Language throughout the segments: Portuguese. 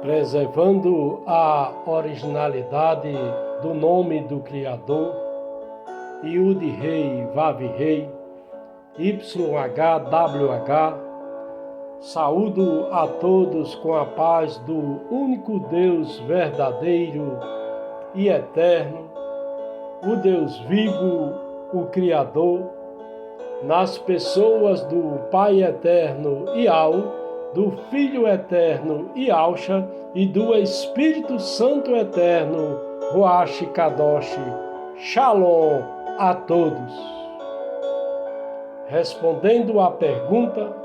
preservando a originalidade do nome do Criador, Iud-Rei, Vav-Rei, YHWH. Saúdo a todos com a paz do único Deus verdadeiro e eterno, o Deus vivo, o Criador, nas pessoas do Pai eterno Iau, do Filho eterno Iauxa e do Espírito Santo eterno Ruach Kadosh. Shalom a todos. Respondendo à pergunta,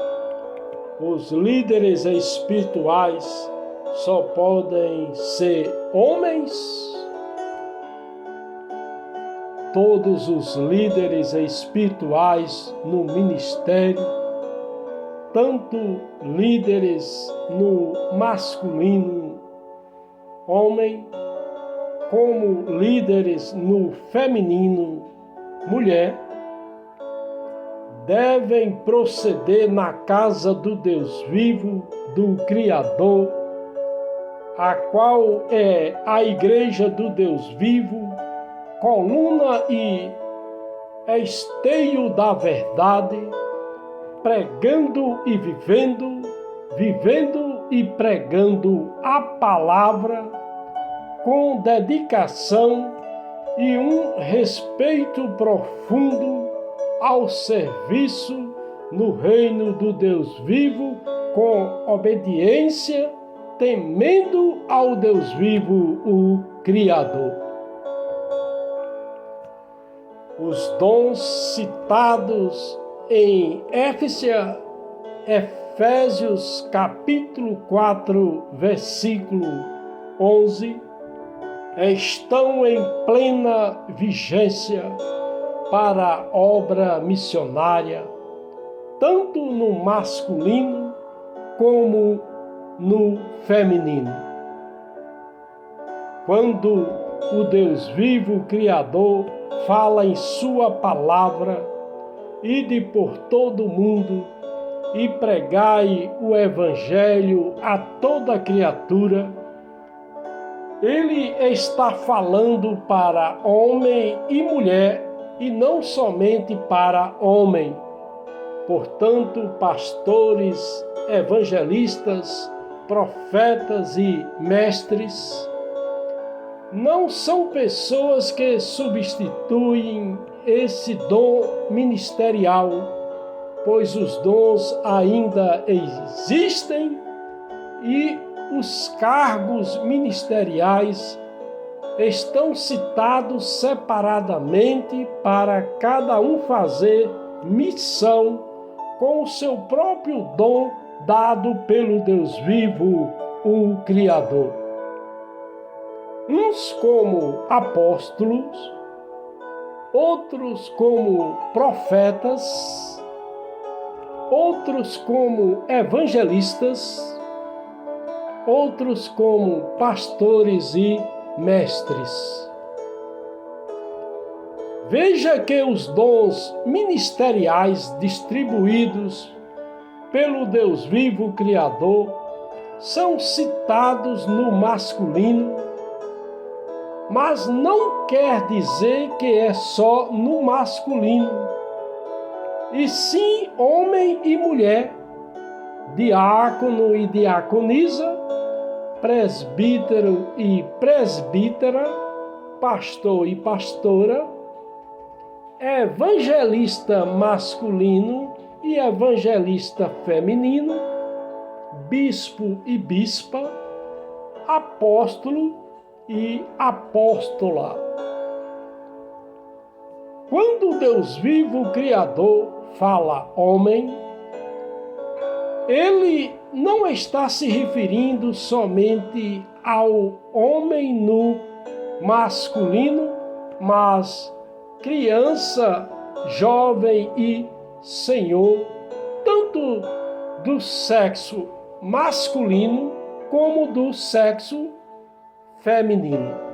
os líderes espirituais só podem ser homens? Todos os líderes espirituais no ministério, tanto líderes no masculino, homem, como líderes no feminino, mulher, devem proceder na casa do Deus vivo, do Criador, a qual é a Igreja do Deus vivo, coluna e esteio da verdade, pregando e vivendo, vivendo e pregando a palavra com dedicação e um respeito profundo ao serviço no reino do Deus vivo, com obediência, temendo ao Deus vivo, o Criador. Os dons citados em Efésios capítulo 4, versículo 11, estão em plena vigência para a obra missionária, tanto no masculino como no feminino. Quando o Deus vivo, Criador, fala em sua palavra, ide por todo o mundo e pregai o Evangelho a toda criatura, ele está falando para homem e mulher e não somente para homem. Portanto, pastores, evangelistas, profetas e mestres não são pessoas que substituem esse dom ministerial, pois os dons ainda existem e os cargos ministeriais estão citados separadamente para cada um fazer missão com o seu próprio dom dado pelo Deus vivo, o Criador. Uns como apóstolos, outros como profetas, outros como evangelistas, outros como pastores e mestres. Veja que os dons ministeriais distribuídos pelo Deus vivo Criador são citados no masculino, mas não quer dizer que é só no masculino, e sim homem e mulher, diácono e diaconisa, presbítero e presbítera, pastor e pastora, evangelista masculino e evangelista feminino, bispo e bispa, apóstolo e apóstola. Quando Deus vivo, Criador, fala homem, ele não está se referindo somente ao homem no masculino, mas criança, jovem e senhor, tanto do sexo masculino como do sexo feminino.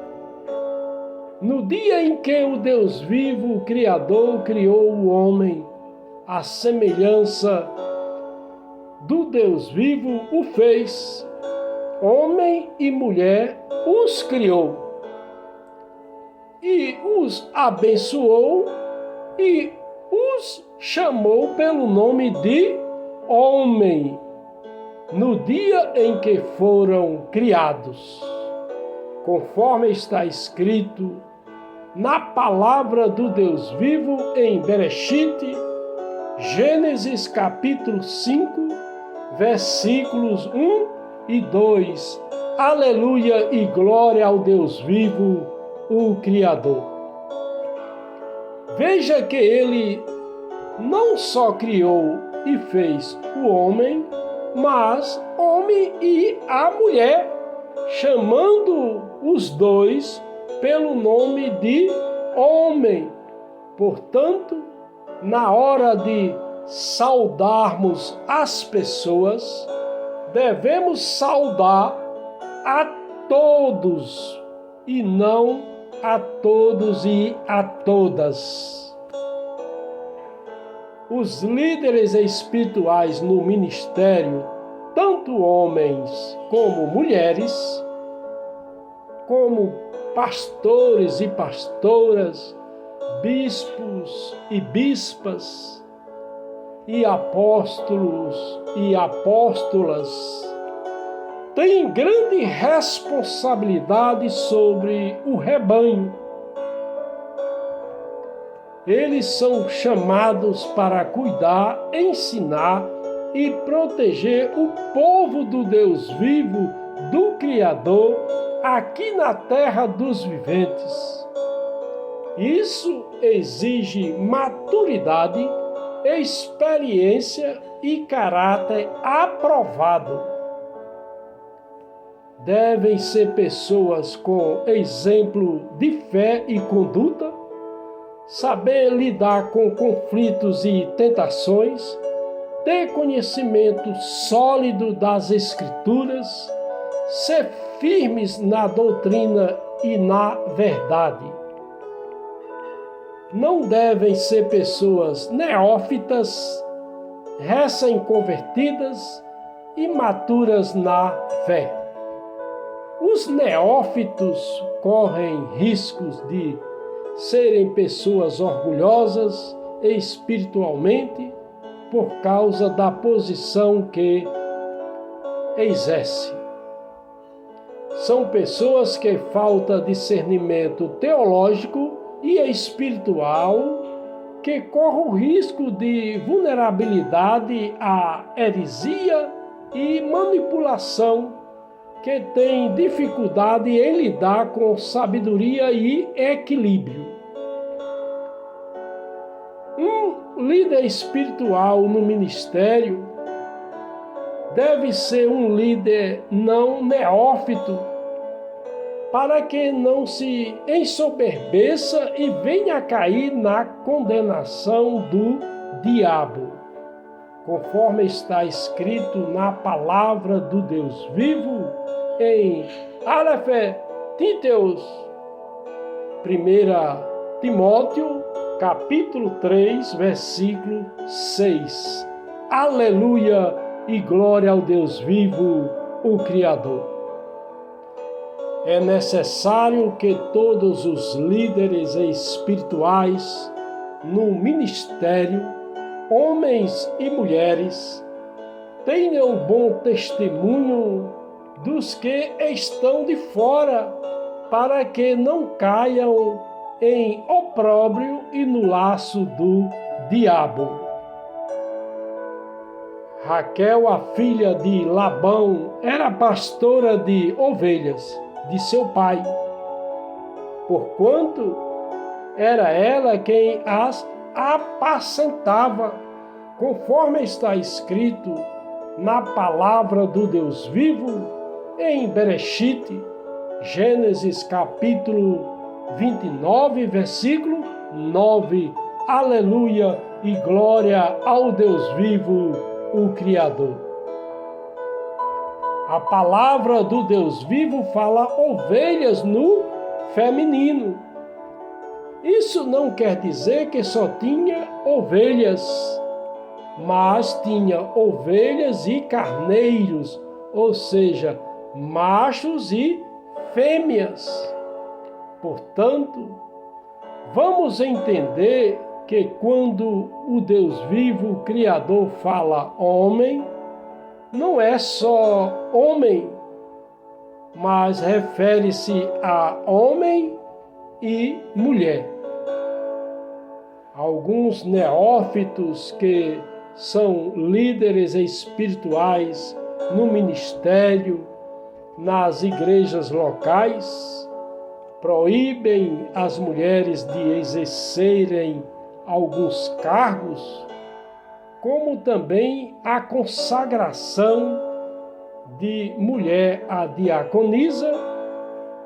No dia em que o Deus vivo, o Criador, criou o homem, à semelhança do Deus vivo o fez, homem e mulher os criou, e os abençoou, e os chamou pelo nome de homem, no dia em que foram criados, conforme está escrito na palavra do Deus vivo em Bereshit, Gênesis capítulo 5, versículos 1 e 2. Aleluia e glória ao Deus vivo, o Criador. Veja que ele não só criou e fez o homem, mas homem e a mulher, chamando os dois pelo nome de homem. Portanto, na hora de saudarmos as pessoas, devemos saudar a todos e não a todos e a todas. Os líderes espirituais no ministério, tanto homens como mulheres, como pastores e pastoras, bispos e bispas, e apóstolos e apóstolas, têm grande responsabilidade sobre o rebanho. Eles são chamados para cuidar, ensinar e proteger o povo do Deus vivo, do Criador, aqui na terra dos viventes. Isso exige maturidade, experiência e caráter aprovado. Devem ser pessoas com exemplo de fé e conduta, saber lidar com conflitos e tentações, ter conhecimento sólido das Escrituras, ser firmes na doutrina e na verdade. Não devem ser pessoas neófitas, recém-convertidas, imaturas na fé. Os neófitos correm riscos de serem pessoas orgulhosas espiritualmente por causa da posição que exerce. São pessoas que faltam discernimento teológico e espiritual, que correm o risco de vulnerabilidade à heresia e manipulação, que têm dificuldade em lidar com sabedoria e equilíbrio. Um líder espiritual no ministério deve ser um líder não neófito, para que não se ensoberbeça e venha a cair na condenação do diabo, conforme está escrito na palavra do Deus vivo em Aleph Títeos, 1 Timóteo, capítulo 3, versículo 6. Aleluia e glória ao Deus vivo, o Criador. É necessário que todos os líderes espirituais no ministério, homens e mulheres, tenham bom testemunho dos que estão de fora, para que não caiam em opróbrio e no laço do diabo. Raquel, a filha de Labão, era pastora de ovelhas de seu pai, porquanto era ela quem as apacentava, conforme está escrito na palavra do Deus vivo em Bereshit, Gênesis capítulo 29, versículo 9. Aleluia e glória ao Deus vivo, o Criador. A palavra do Deus vivo fala ovelhas no feminino. Isso não quer dizer que só tinha ovelhas, mas tinha ovelhas e carneiros, ou seja, machos e fêmeas. Portanto, vamos entender que quando o Deus vivo, o Criador, fala homem, não é só homem, mas refere-se a homem e mulher. Alguns neófitos que são líderes espirituais no ministério, nas igrejas locais, proíbem as mulheres de exercerem alguns cargos, como também a consagração de mulher a diaconisa,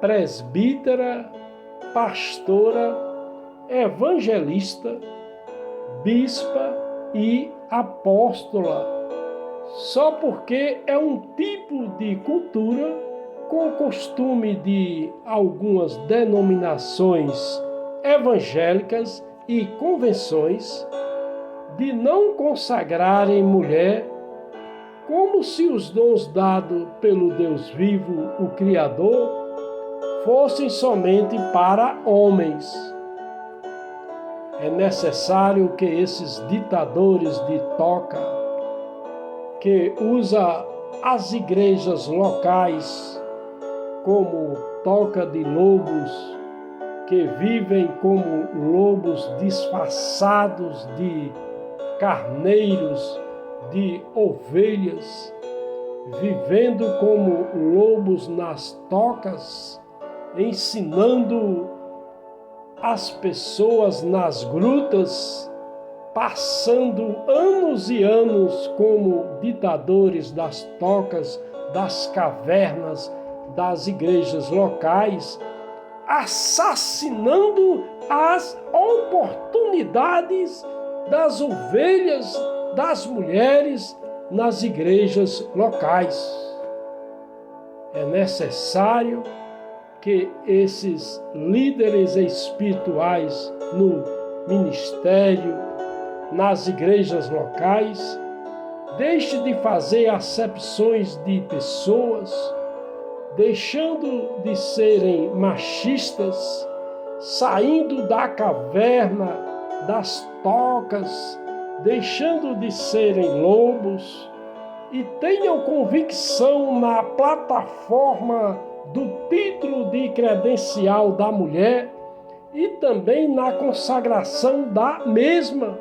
presbítera, pastora, evangelista, bispa e apóstola, só porque é um tipo de cultura com o costume de algumas denominações evangélicas e convenções de não consagrarem mulher, como se os dons dados pelo Deus vivo, o Criador, fossem somente para homens. É necessário que esses ditadores de toca, que usa as igrejas locais como toca de lobos, que vivem como lobos disfarçados de carneiros, de ovelhas, vivendo como lobos nas tocas, ensinando as pessoas nas grutas, passando anos e anos como ditadores das tocas, das cavernas, das igrejas locais, assassinando as oportunidades das ovelhas, das mulheres nas igrejas locais. É necessário que esses líderes espirituais no ministério, nas igrejas locais, deixem de fazer acepções de pessoas, deixando de serem machistas, saindo da caverna, das tocas, deixando de serem lobos, e tenham convicção na plataforma do título de credencial da mulher e também na consagração da mesma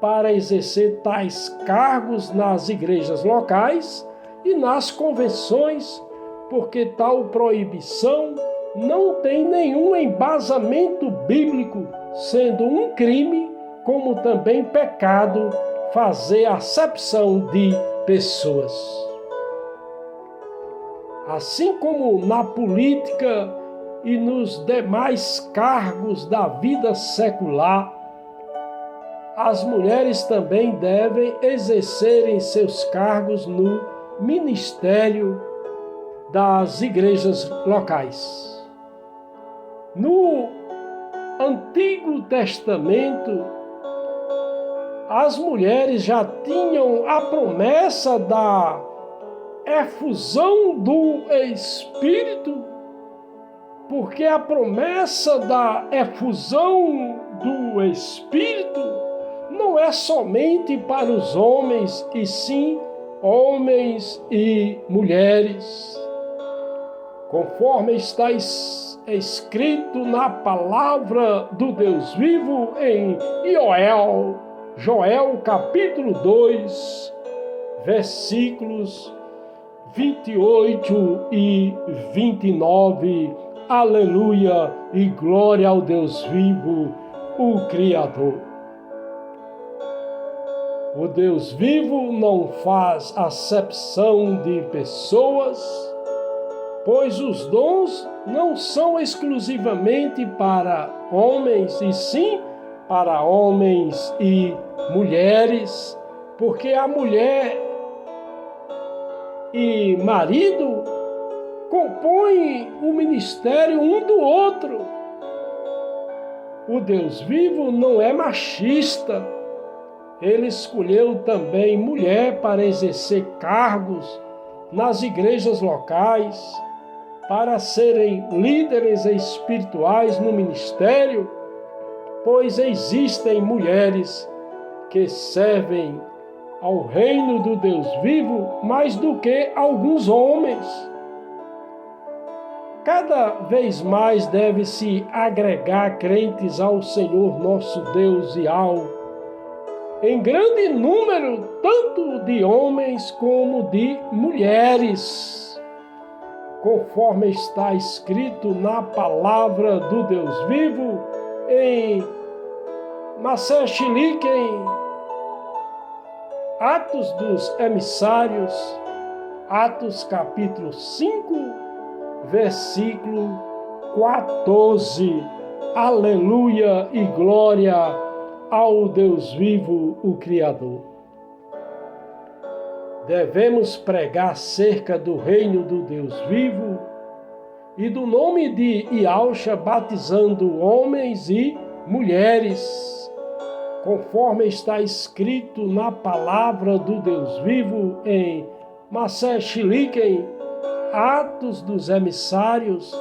para exercer tais cargos nas igrejas locais e nas convenções, porque tal proibição não tem nenhum embasamento bíblico, sendo um crime, como também pecado, fazer acepção de pessoas. Assim como na política e nos demais cargos da vida secular, as mulheres também devem exercerem seus cargos no ministério das igrejas locais. No Antigo Testamento, as mulheres já tinham a promessa da efusão do Espírito, porque a promessa da efusão do Espírito não é somente para os homens, e sim homens e mulheres. Conforme está escrito na palavra do Deus vivo em Joel capítulo 2, versículos 28 e 29. Aleluia e glória ao Deus vivo, o Criador. O Deus vivo não faz acepção de pessoas, pois os dons não são exclusivamente para homens, e sim para homens e mulheres, porque a mulher e marido compõem o ministério um do outro. O Deus vivo não é machista. Ele escolheu também mulher para exercer cargos nas igrejas locais, para serem líderes espirituais no ministério, pois existem mulheres que servem ao reino do Deus vivo mais do que alguns homens. Cada vez mais deve-se agregar crentes ao Senhor nosso Deus e em grande número, tanto de homens como de mulheres, conforme está escrito na palavra do Deus vivo, em Massechiliken, Atos dos Emissários, Atos capítulo 5, versículo 14. Aleluia e glória ao Deus vivo, o Criador. Devemos pregar acerca do reino do Deus vivo e do nome de Iausha, batizando homens e mulheres, conforme está escrito na palavra do Deus vivo em Massechiliken, Atos dos Emissários,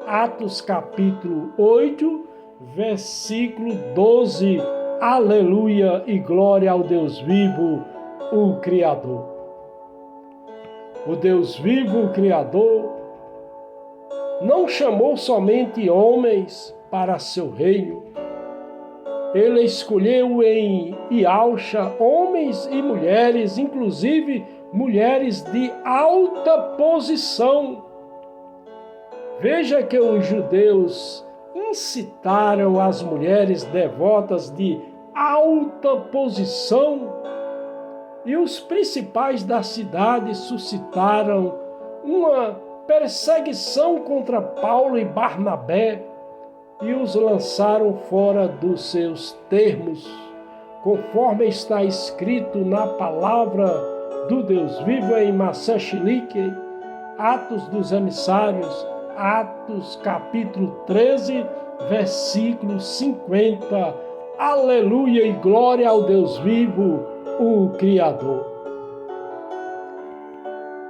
Atos capítulo 8, versículo 12. Aleluia e glória ao Deus vivo, o Criador. O Deus vivo, o Criador, não chamou somente homens para seu reino. Ele escolheu em Iausha homens e mulheres, inclusive mulheres de alta posição. Veja que os judeus incitaram as mulheres devotas de alta posição e os principais da cidade suscitaram uma perseguição contra Paulo e Barnabé e os lançaram fora dos seus termos, conforme está escrito na palavra do Deus vivo em Massechiliken, Atos dos Emissários, Atos capítulo 13, versículo 50. Aleluia e glória ao Deus vivo, o Criador.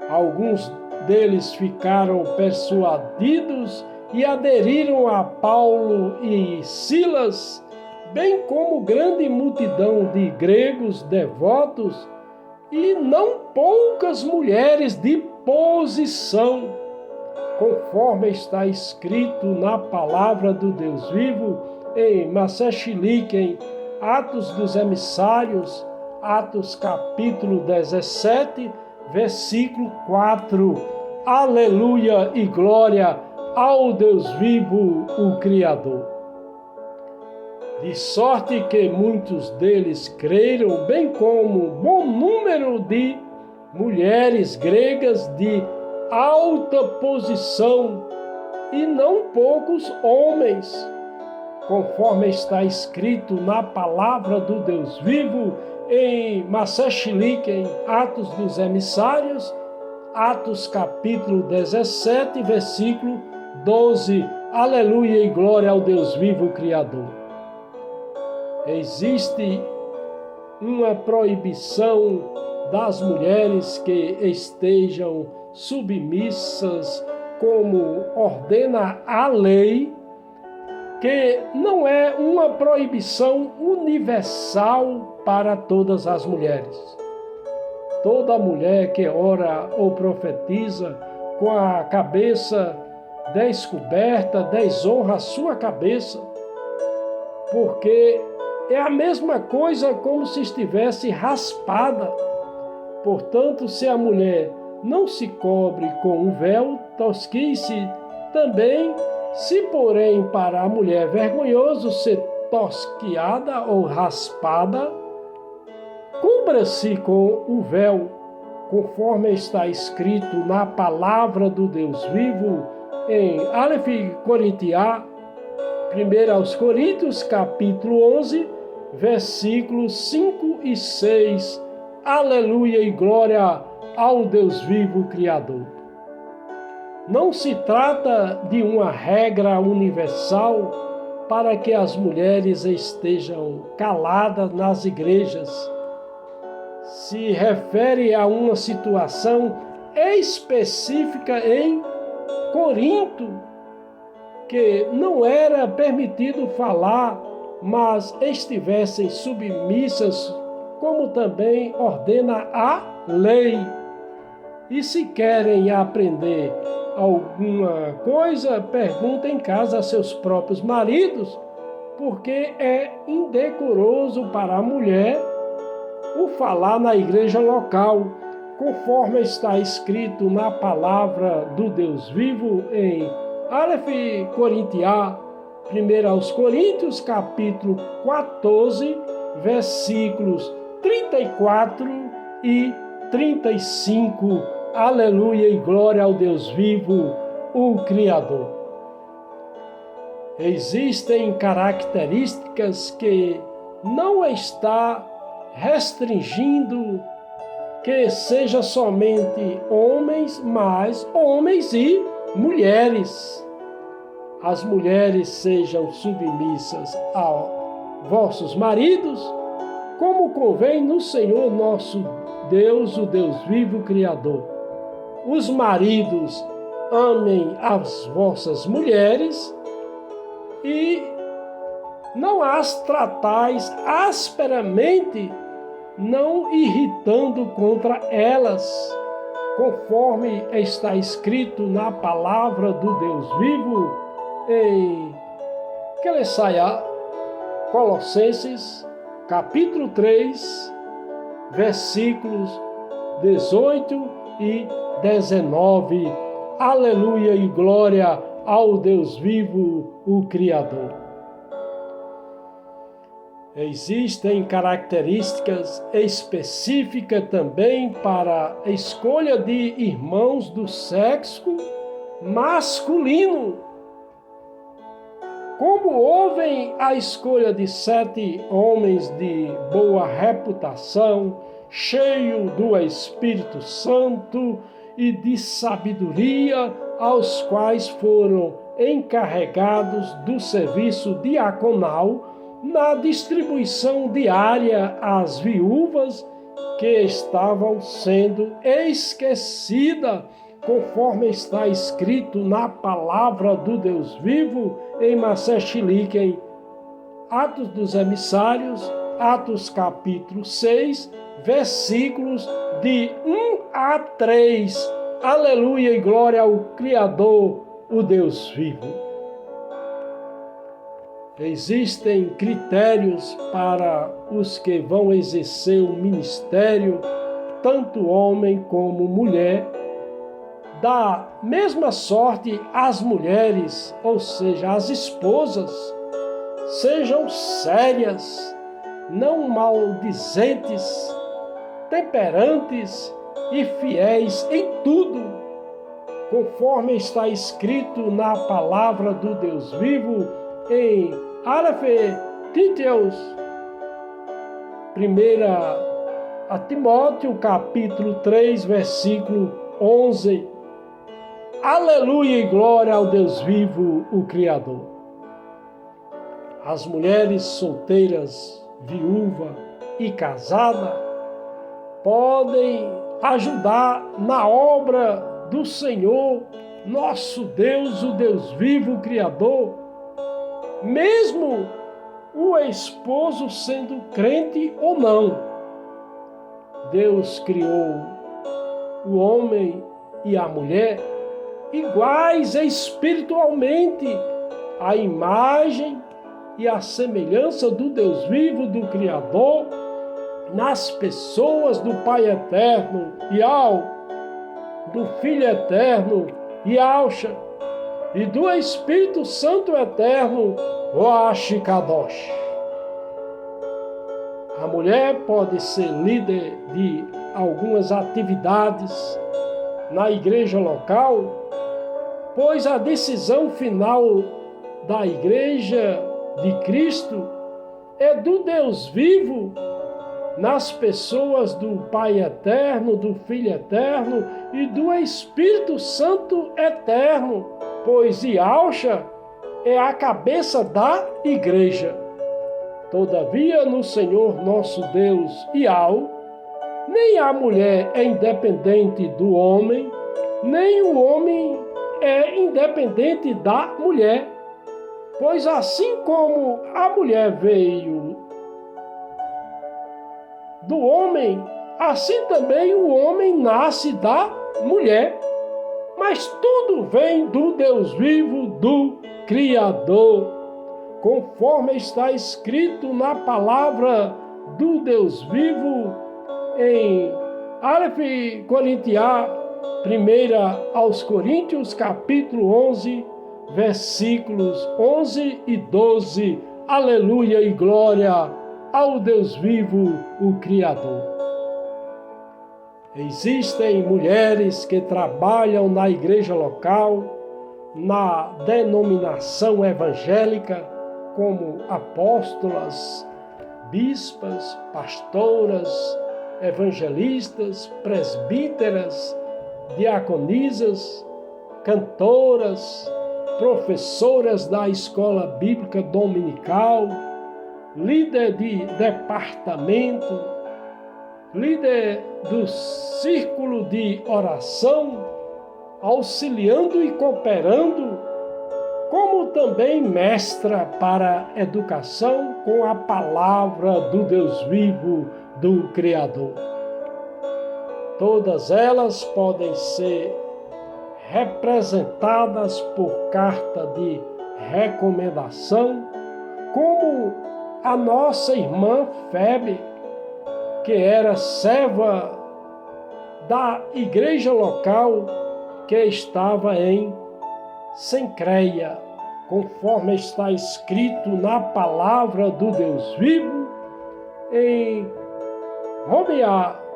Alguns deles ficaram persuadidos e aderiram a Paulo e Silas, bem como grande multidão de gregos devotos e não poucas mulheres de posição, conforme está escrito na palavra do Deus vivo em Massechiliken, Atos dos Emissários, Atos capítulo 17, versículo 4. Aleluia e glória ao Deus vivo, o Criador. De sorte que muitos deles creram, bem como bom número de mulheres gregas de alta posição e não poucos homens, conforme está escrito na palavra do Deus vivo em Massechiliken, Atos dos Emissários, Atos capítulo 17, versículo 12. Aleluia e glória ao Deus vivo, Criador. Existe uma proibição das mulheres que estejam submissas, como ordena a lei, que não é uma proibição universal para todas as mulheres. Toda mulher que ora ou profetiza com a cabeça descoberta, desonra a sua cabeça, porque é a mesma coisa como se estivesse raspada. Portanto, se a mulher não se cobre com um véu, tosquice também. Se, porém, para a mulher é vergonhoso ser tosquiada ou raspada, cubra-se com o véu, conforme está escrito na palavra do Deus vivo em Aleph Corintiá, 1 Coríntios, capítulo 11, versículos 5 e 6. Aleluia e glória ao Deus vivo, Criador. Não se trata de uma regra universal para que as mulheres estejam caladas nas igrejas. Se refere a uma situação específica em Corinto, que não era permitido falar, mas estivessem submissas, como também ordena a lei. E se querem aprender alguma coisa, perguntem em casa a seus próprios maridos, porque é indecoroso para a mulher o falar na igreja local, conforme está escrito na palavra do Deus vivo em Aleph Corintiá, 1 aos Coríntios, capítulo 14, versículos 34 e 35. Aleluia e glória ao Deus vivo, o Criador. Existem características que não está restringindo que seja somente homens, mas homens e mulheres. As mulheres sejam submissas a vossos maridos, como convém no Senhor nosso Deus, o Deus vivo, Criador. Os maridos amem as vossas mulheres e não as tratais asperamente, não irritando contra elas, conforme está escrito na palavra do Deus vivo em Colossenses, capítulo 3, versículos 18 e 19. Aleluia e glória ao Deus vivo, o Criador. Existem características específicas também para a escolha de irmãos do sexo masculino. Como houve a escolha de 7 homens de boa reputação, cheio do Espírito Santo e de sabedoria, aos quais foram encarregados do serviço diaconal na distribuição diária às viúvas que estavam sendo esquecidas, conforme está escrito na palavra do Deus vivo em Massechilique, Atos dos Emissários, Atos capítulo 6, versículos de 1 a 3. Aleluia e glória ao Criador, o Deus vivo. Existem critérios para os que vão exercer o ministério, tanto homem como mulher. Da mesma sorte, as mulheres, ou seja, as esposas, sejam sérias, não maldizentes, temperantes e fiéis em tudo, conforme está escrito na palavra do Deus vivo em Aleph Títeos, 1 a Timóteo, capítulo 3, versículo 11. Aleluia e glória ao Deus vivo, o Criador. As mulheres solteiras, viúva e casada podem ajudar na obra do Senhor, nosso Deus, o Deus vivo, o Criador, mesmo o esposo sendo crente ou não. Deus criou o homem e a mulher iguais espiritualmente, à imagem e à semelhança do Deus vivo, do Criador, nas pessoas do Pai Eterno, Yahweh, do Filho Eterno, Yahshua, e do Espírito Santo Eterno, Roach Kadosh. A mulher pode ser líder de algumas atividades na igreja local, pois a decisão final da igreja de Cristo é do Deus vivo, nas pessoas do Pai Eterno, do Filho Eterno e do Espírito Santo Eterno, pois Yahshua é a cabeça da igreja. Todavia, no Senhor nosso Deus, Yahweh, Nem a mulher é independente do homem, nem o homem é independente da mulher. Pois assim como a mulher veio do homem, assim também o homem nasce da mulher. Mas tudo vem do Deus vivo, do Criador, conforme está escrito na palavra do Deus vivo em Aleph Corintiá, 1 aos Coríntios, capítulo 11, versículos 11 e 12. Aleluia e glória ao Deus vivo, o Criador. Existem mulheres que trabalham na igreja local, na denominação evangélica, como apóstolas, bispas, pastoras, evangelistas, presbíteras, diaconisas, cantoras, professoras da escola bíblica dominical, líder de departamento, líder do círculo de oração, auxiliando e cooperando, como também mestra para a educação com a palavra do Deus vivo, do Criador. Todas elas podem ser representadas por carta de recomendação, como a nossa irmã Febe, que era serva da igreja local que estava em Sencreia, conforme está escrito na palavra do Deus vivo em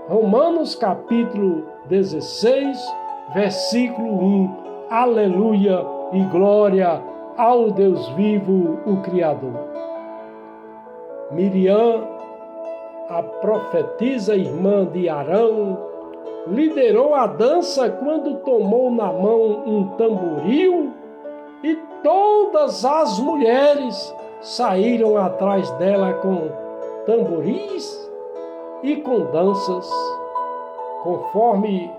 Romanos capítulo 16, versículo 1. Aleluia e glória ao Deus vivo, o Criador. Miriam, a profetisa irmã de Arão, liderou a dança quando tomou na mão um tamboril e todas as mulheres saíram atrás dela com tamboris e com danças, conforme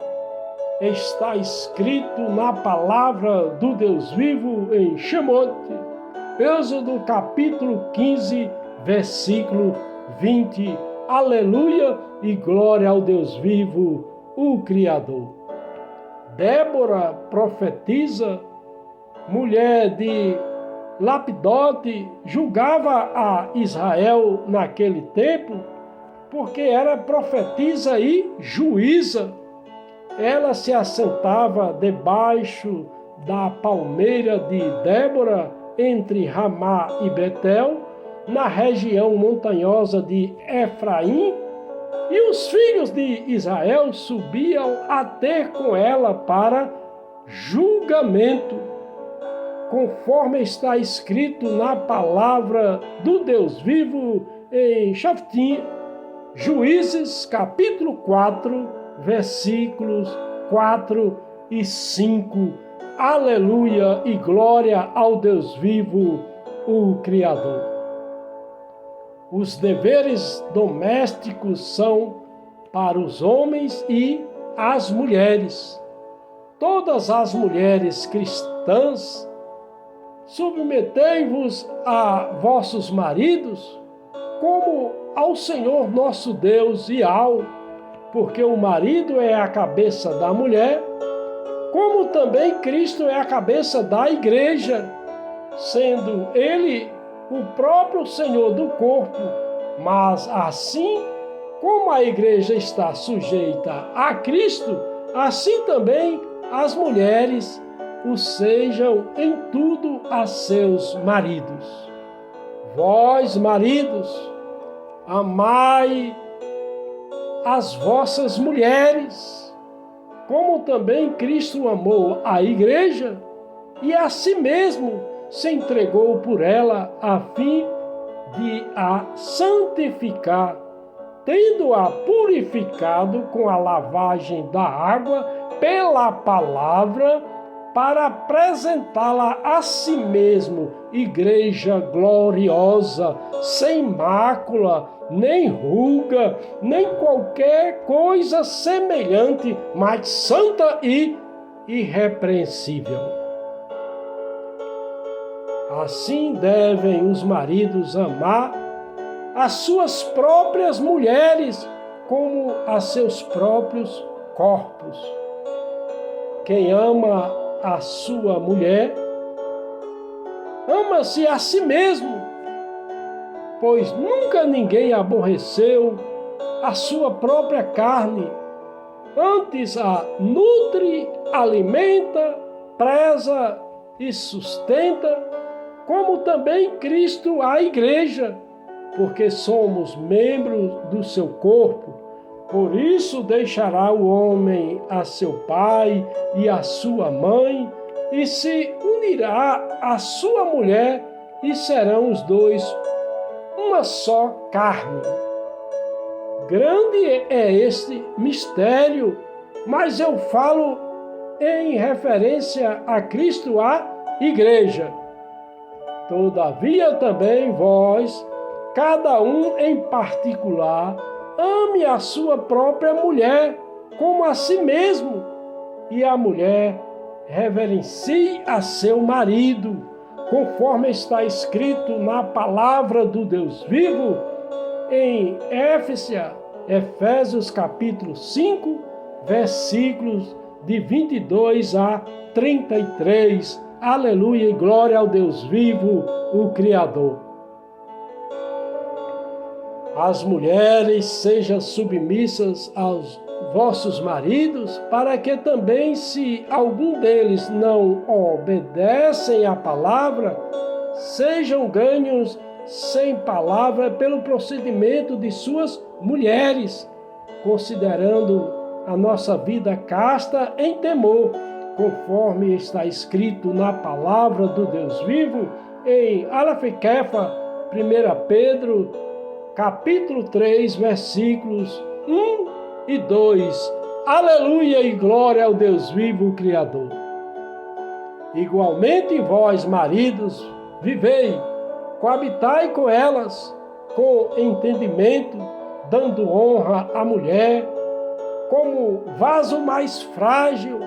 está escrito na palavra do Deus vivo em Shemot, Êxodo capítulo 15, versículo 20. Aleluia e glória ao Deus vivo, o Criador. Débora, profetisa, mulher de Lapidote, julgava a Israel naquele tempo, porque era profetisa e juíza. Ela se assentava debaixo da palmeira de Débora, entre Ramá e Betel, na região montanhosa de Efraim, e os filhos de Israel subiam a ter com ela para julgamento, conforme está escrito na palavra do Deus vivo em Shaftim, Juízes capítulo 4, versículos 4 e 5. Aleluia e glória ao Deus vivo, o Criador. Os deveres domésticos são para os homens e as mulheres. Todas as mulheres cristãs, submetei-vos a vossos maridos, como ao Senhor nosso Deus e porque o marido é a cabeça da mulher, como também Cristo é a cabeça da igreja, sendo ele o próprio Senhor do corpo, mas assim como a igreja está sujeita a Cristo, assim também as mulheres o sejam em tudo a seus maridos. Vós, maridos, amai as vossas mulheres, como também Cristo amou a igreja e a si mesmo se entregou por ela a fim de a santificar, tendo-a purificado com a lavagem da água pela palavra, para apresentá-la a si mesmo, igreja gloriosa, sem mácula, nem ruga, nem qualquer coisa semelhante, mas santa e irrepreensível. Assim devem os maridos amar as suas próprias mulheres como a seus próprios corpos. Quem ama a sua mulher, ama-se a si mesmo, pois nunca ninguém aborreceu a sua própria carne, antes a nutre, alimenta, preza e sustenta, como também Cristo a igreja, porque somos membros do seu corpo. Por isso deixará o homem a seu pai e a sua mãe, e se unirá à sua mulher, e serão os dois uma só carne. Grande é este mistério, mas eu falo em referência a Cristo, a igreja. Todavia também vós, cada um em particular, ame a sua própria mulher como a si mesmo, e a mulher reverencie a seu marido, conforme está escrito na palavra do Deus vivo, em Efésios capítulo 5, versículos de 22 a 33. Aleluia e glória ao Deus vivo, o Criador. As mulheres sejam submissas aos vossos maridos, para que também, se algum deles não obedecem à palavra, sejam ganhos sem palavra pelo procedimento de suas mulheres, considerando a nossa vida casta em temor, conforme está escrito na palavra do Deus vivo, em Alafequefa, 1 Pedro, capítulo 3, versículos 1 e 2. Aleluia e glória ao Deus vivo, o Criador. Igualmente vós, maridos, vivei, coabitai com elas, com entendimento, dando honra à mulher, como vaso mais frágil,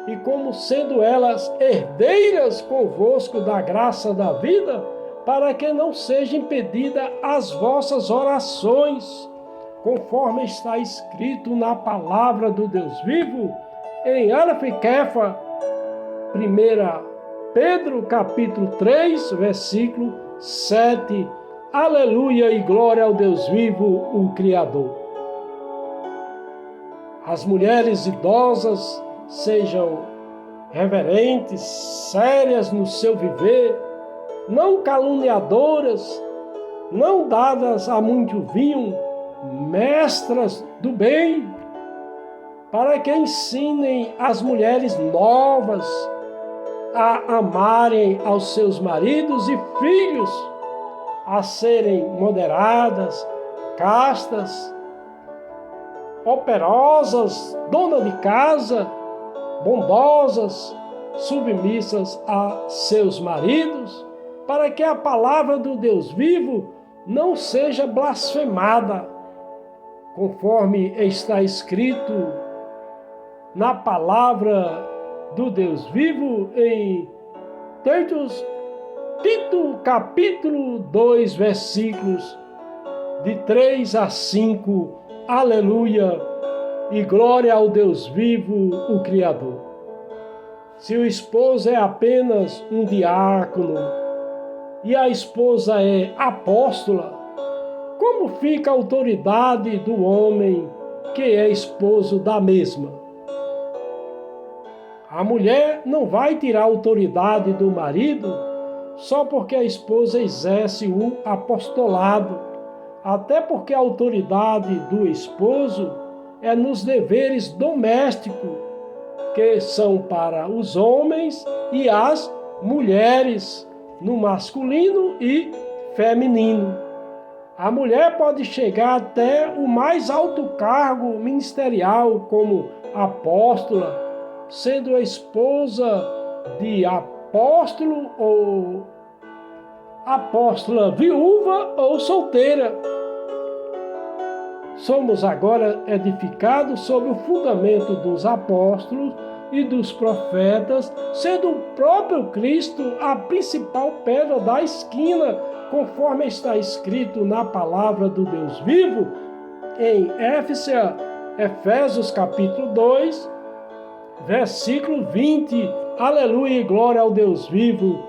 e como sendo elas herdeiras convosco da graça da vida, para que não seja impedida as vossas orações, conforme está escrito na palavra do Deus vivo, em Alafequefa, 1 Pedro, capítulo 3, versículo 7. Aleluia e glória ao Deus vivo, o Criador. As mulheres idosas sejam reverentes, sérias no seu viver, não caluniadoras, não dadas a muito vinho, mestras do bem, para que ensinem as mulheres novas a amarem aos seus maridos e filhos, a serem moderadas, castas, operosas, dona de casa, bondosas, submissas a seus maridos, para que a palavra do Deus vivo não seja blasfemada, conforme está escrito na palavra do Deus vivo em Tito, capítulo 2, versículos de 3 a 5. Aleluia e glória ao Deus vivo, o Criador. Se o esposo é apenas um diácono e a esposa é apóstola, como fica a autoridade do homem que é esposo da mesma? A mulher não vai tirar a autoridade do marido só porque a esposa exerce o apostolado, até porque a autoridade do esposo é nos deveres domésticos, que são para os homens e as mulheres, no masculino e feminino. A mulher pode chegar até o mais alto cargo ministerial, como apóstola, sendo a esposa de apóstolo ou apóstola viúva ou solteira. Somos agora edificados sobre o fundamento dos apóstolos e dos profetas, sendo o próprio Cristo a principal pedra da esquina, conforme está escrito na palavra do Deus vivo, em Efésios capítulo 2, versículo 20. Aleluia e glória ao Deus vivo,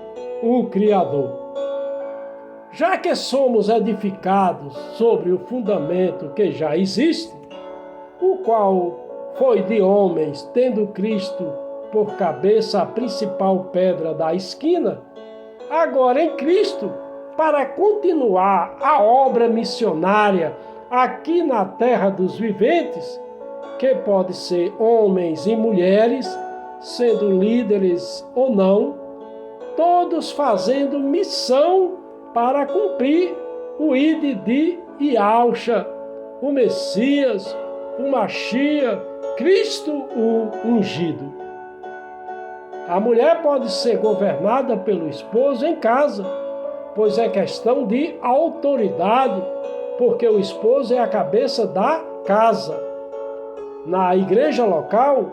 o Criador. Já que somos edificados sobre o fundamento que já existe, o qual foi de homens, tendo Cristo por cabeça a principal pedra da esquina, agora em Cristo, para continuar a obra missionária aqui na terra dos viventes, que pode ser homens e mulheres, sendo líderes ou não, todos fazendo missão para cumprir o ide de Yahshua, o Messias, o Machia, Cristo o ungido. A mulher pode ser governada pelo esposo em casa, pois é questão de autoridade, porque o esposo é a cabeça da casa. Na igreja local,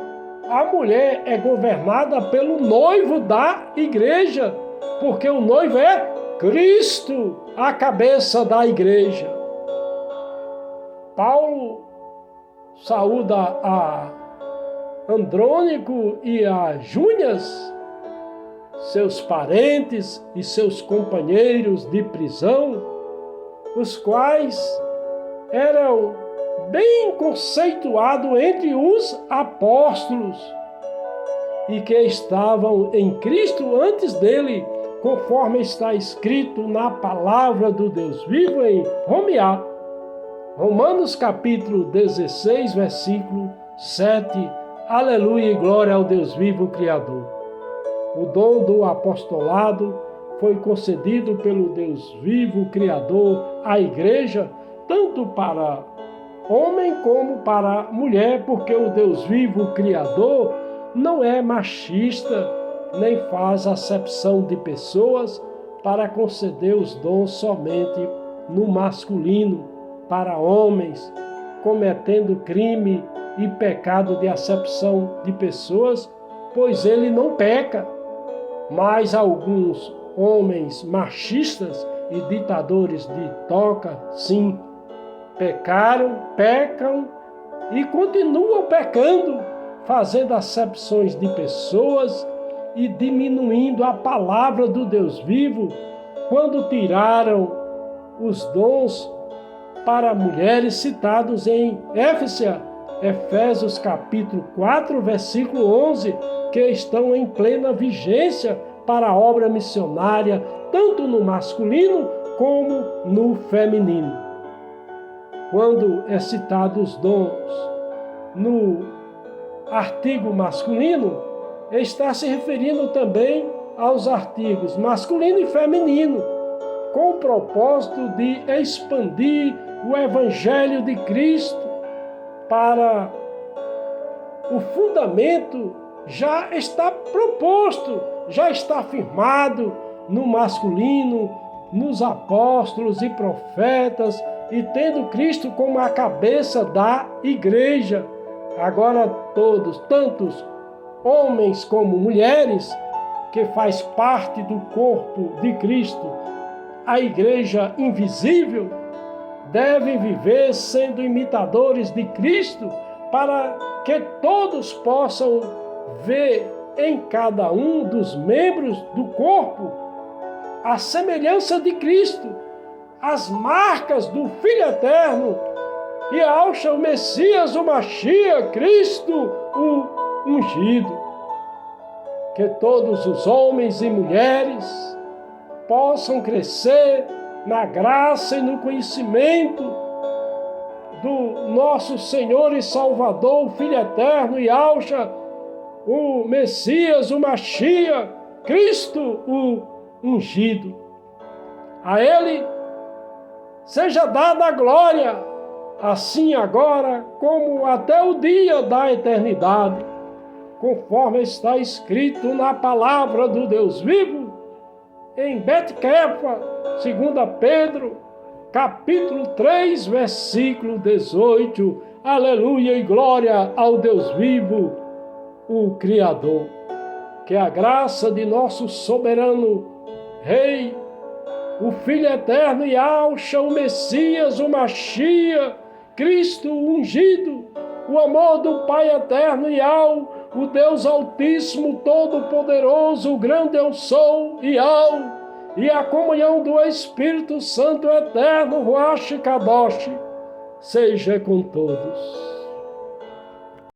a mulher é governada pelo noivo da igreja, porque o noivo é Cristo, a cabeça da igreja. Paulo saúda a Andrônico e a Júnias, seus parentes e seus companheiros de prisão, os quais eram bem conceituados entre os apóstolos e que estavam em Cristo antes dele, conforme está escrito na palavra do Deus vivo em Romanos capítulo 16, versículo 7. Aleluia e glória ao Deus vivo Criador. O dom do apostolado foi concedido pelo Deus vivo Criador à igreja, tanto para homem como para mulher, porque o Deus vivo Criador não é machista, nem faz acepção de pessoas para conceder os dons somente no masculino, para homens, cometendo crime e pecado de acepção de pessoas, pois ele não peca. Mas alguns homens machistas e ditadores de toca, sim, pecam e continuam pecando, fazendo acepções de pessoas e diminuindo a palavra do Deus vivo, quando tiraram os dons para mulheres citados em Efésios capítulo 4, versículo 11, que estão em plena vigência para a obra missionária, tanto no masculino como no feminino. Quando é citado os dons no artigo masculino, está se referindo também aos artigos masculino e feminino, com o propósito de expandir o Evangelho de Cristo para o fundamento já está proposto, já está firmado no masculino, nos apóstolos e profetas, e tendo Cristo como a cabeça da igreja. Agora todos, tantos homens como mulheres, que faz parte do corpo de Cristo, a igreja invisível, devem viver sendo imitadores de Cristo, para que todos possam ver em cada um dos membros do corpo a semelhança de Cristo, as marcas do Filho Eterno, Yahshua, o Messias, o Machia, Cristo, o ungido. Que todos os homens e mulheres possam crescer na graça e no conhecimento do nosso Senhor e Salvador, o Filho Eterno, Yahshua, o Messias, o Machia, Cristo, o ungido. A Ele seja dada a glória, assim agora como até o dia da eternidade. conforme está escrito na palavra do Deus vivo, em Bet-Quefa, 2 Pedro, capítulo 3, versículo 18. Aleluia e glória ao Deus vivo, o Criador. Que a graça de nosso soberano Rei, o Filho eterno e Alxa, o Messias, o Machia, Cristo ungido, o amor do Pai eterno e o Deus Altíssimo, Todo-Poderoso, o grande eu sou e a comunhão do Espírito Santo eterno, Ruach Kadosh, seja com todos.